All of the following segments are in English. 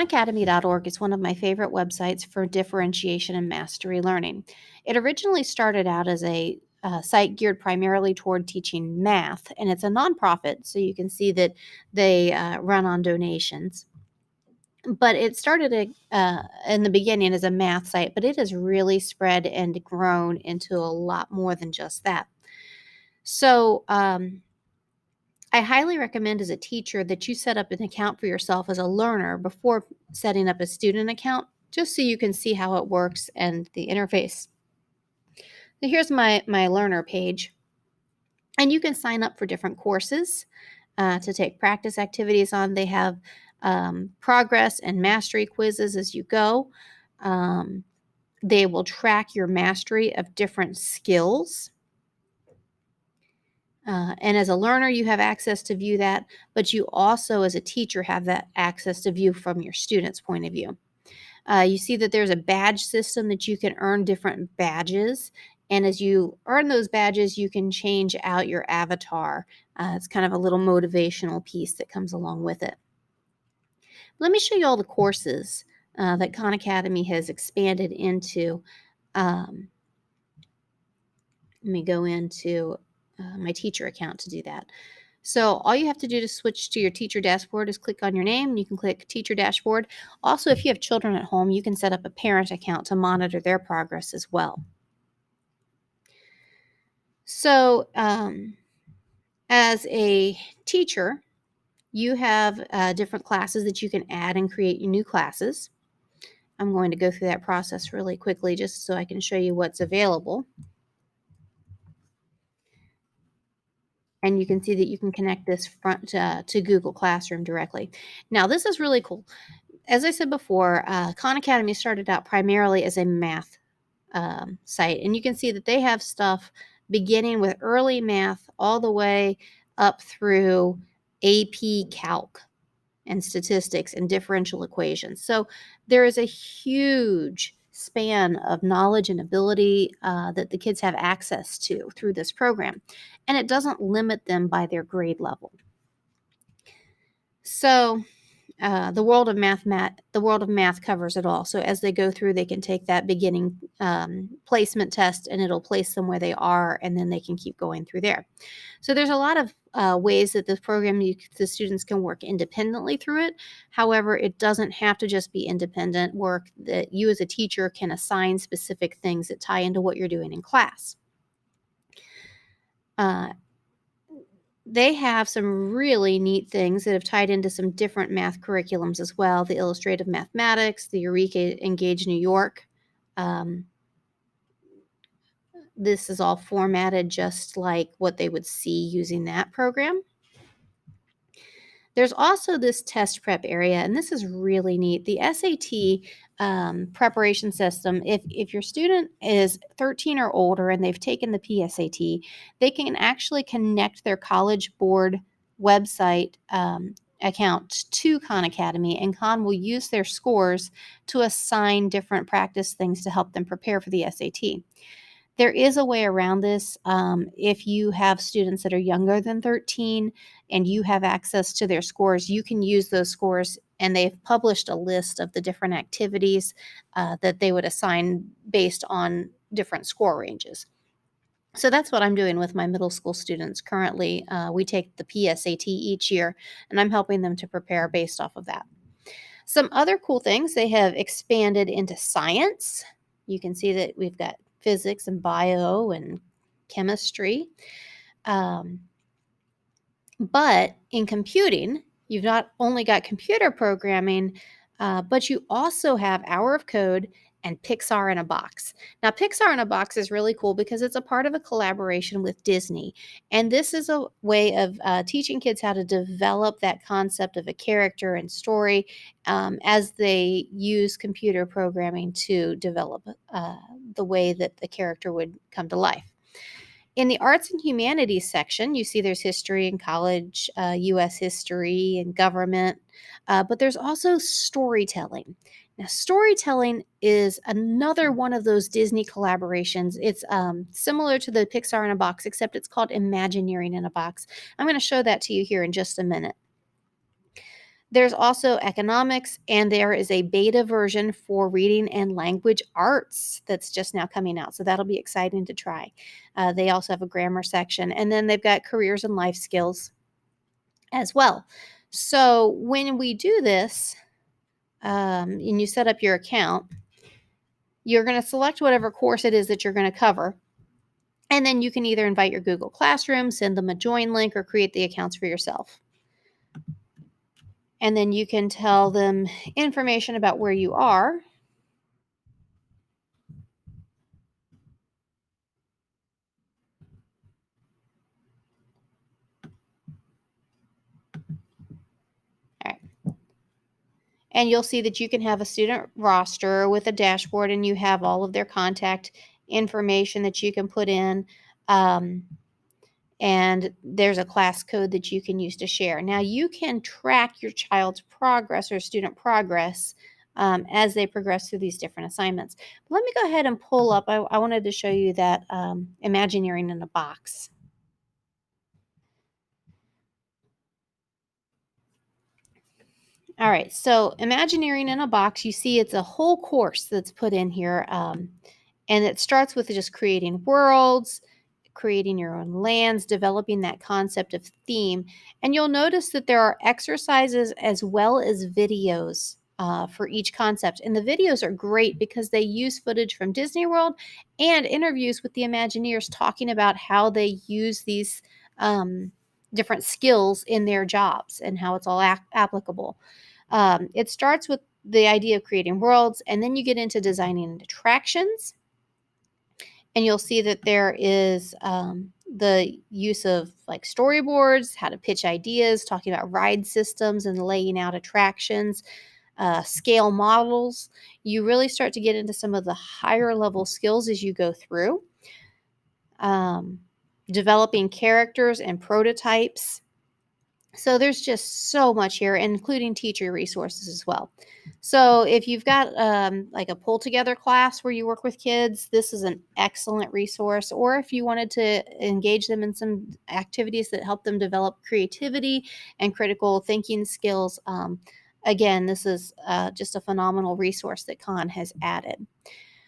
Academy.org is one of my favorite websites for differentiation and mastery learning. It originally started out as a site geared primarily toward teaching math, and it's a nonprofit, so you can see that they run on donations. But it started in the beginning as a math site, but it has really spread and grown into a lot more than just that. So, I highly recommend as a teacher that you set up an account for yourself as a learner before setting up a student account, just so you can see how it works and the interface. So here's my learner page, and you can sign up for different courses to take practice activities on. They have progress and mastery quizzes as you go. They will track your mastery of different skills. And as a learner, you have access to view that, but you also, as a teacher, have that access to view from your student's point of view. You see that there's a badge system that you can earn different badges. And as you earn those badges, you can change out your avatar. It's kind of a little motivational piece that comes along with it. Let me show you all the courses that Khan Academy has expanded into. Let me go into my teacher account to do that. So all you have to do to switch to your teacher dashboard is click on your name, and you can click teacher dashboard. Also, if you have children at home, you can set up a parent account to monitor their progress as well. So as a teacher, you have different classes that you can add and create your new classes. I'm going to go through that process really quickly just so I can show you what's available. And you can see that you can connect this front to Google Classroom directly. Now, this is really cool. As I said before, Khan Academy started out primarily as a math site, and you can see that they have stuff beginning with early math all the way up through AP Calc and statistics and differential equations. So there is a huge span of knowledge and ability that the kids have access to through this program, and it doesn't limit them by their grade level. So the world of math covers it all. So as they go through, they can take that beginning placement test, and it'll place them where they are, and then they can keep going through there. So there's a lot of ways that this program, the students can work independently through it. However, it doesn't have to just be independent work. That you as a teacher can assign specific things that tie into what you're doing in class. They have some really neat things that have tied into some different math curriculums as well. The illustrative mathematics, the Eureka Engage New York. This is all formatted just like what they would see using that program. There's also this test prep area, and this is really neat. The SAT preparation system, if your student is 13 or older and they've taken the PSAT, they can actually connect their College Board website account to Khan Academy, and Khan will use their scores to assign different practice things to help them prepare for the SAT. There is a way around this. If you have students that are younger than 13 and you have access to their scores, you can use those scores, and they've published a list of the different activities that they would assign based on different score ranges. So that's what I'm doing with my middle school students currently. We take the PSAT each year, and I'm helping them to prepare based off of that. Some other cool things, they have expanded into science. You can see that we've got physics and bio and chemistry. But in computing, you've not only got computer programming, but you also have Hour of Code and Pixar in a Box. Now, Pixar in a Box is really cool because it's a part of a collaboration with Disney. And this is a way of teaching kids how to develop that concept of a character and story as they use computer programming to develop the way that the character would come to life. In the arts and humanities section, you see there's history and college, U.S. history and government, but there's also storytelling. Now, storytelling is another one of those Disney collaborations. It's similar to the Pixar in a Box, except it's called Imagineering in a Box. I'm going to show that to you here in just a minute. There's also economics, and there is a beta version for reading and language arts that's just now coming out. So that'll be exciting to try. They also have a grammar section, and then they've got careers and life skills as well. So when we do this, and you set up your account, you're going to select whatever course it is that you're going to cover. And then you can either invite your Google Classroom, send them a join link, or create the accounts for yourself. And then you can tell them information about where you are. All right. And you'll see that you can have a student roster with a dashboard, and you have all of their contact information that you can put in. And there's a class code that you can use to share. Now, you can track your child's progress or student progress as they progress through these different assignments. But let me go ahead and pull up. I wanted to show you that Imagineering in a box. All right, so Imagineering in a box, you see it's a whole course that's put in here. And it starts with just creating worlds, creating your own lands, developing that concept of theme. And you'll notice that there are exercises as well as videos for each concept. And the videos are great because they use footage from Disney World and interviews with the Imagineers talking about how they use these different skills in their jobs and how it's all applicable. It starts with the idea of creating worlds, and then you get into designing attractions. And you'll see that there is the use of like storyboards, how to pitch ideas, talking about ride systems and laying out attractions, scale models. You really start to get into some of the higher level skills as you go through. Developing characters and prototypes. So there's just so much here, including teacher resources as well. So if you've got like a pull together class where you work with kids, this is an excellent resource. Or if you wanted to engage them in some activities that help them develop creativity and critical thinking skills, again, this is just a phenomenal resource that Khan has added.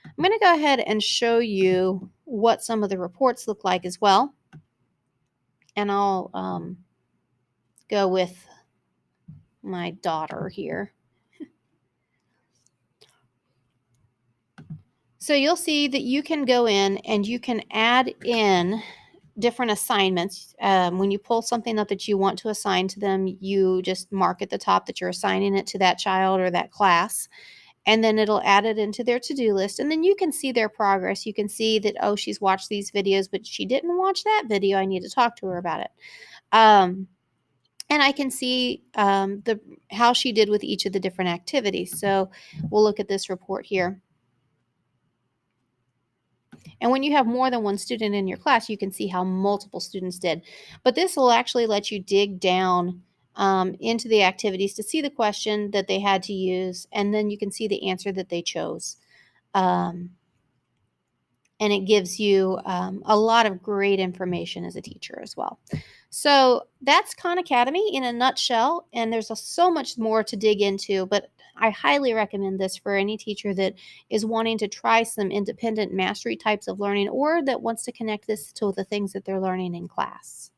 I'm going to go ahead and show you what some of the reports look like as well. And I'll go with my daughter here. So you'll see that you can go in and you can add in different assignments. When you pull something up that you want to assign to them, you just mark at the top that you're assigning it to that child or that class. And then it'll add it into their to-do list. And then you can see their progress. You can see that, oh, she's watched these videos, but she didn't watch that video. I need to talk to her about it. And I can see how she did with each of the different activities. So we'll look at this report here. And when you have more than one student in your class, you can see how multiple students did. But this will actually let you dig down into the activities to see the question that they had to use, and then you can see the answer that they chose. And it gives you a lot of great information as a teacher as well. So that's Khan Academy in a nutshell, and there's so much more to dig into, but I highly recommend this for any teacher that is wanting to try some independent mastery types of learning or that wants to connect this to the things that they're learning in class.